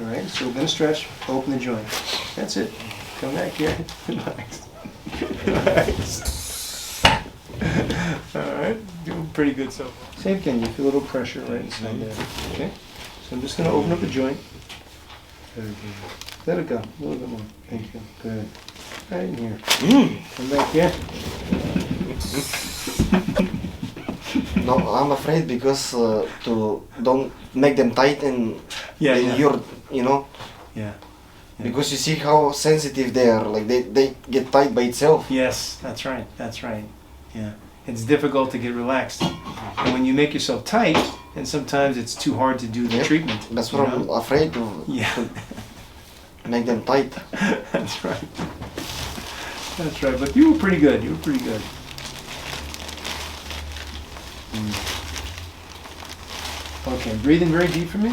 All right, so we're going to stretch, open the joint. That's it. Come back here. Relax. Relax. All right, doing pretty good so far. Same thing, you feel a little pressure right inside there. Okay, so I'm just going to open up the joint. Very good. Let it go, a little bit more. Thank you. Good. Right in here. Come back here. No, I'm afraid because to don't make them tight and you're, you know. Yeah. Because you see how sensitive they are, like they get tight by itself. Yes, that's right, that's right. Yeah. It's difficult to get relaxed. And when you make yourself tight, and sometimes it's too hard to do the treatment. That's what I'm afraid to, to make them tight. That's right. That's right, but you were pretty good, you were pretty good. Okay, breathe in very deep for me.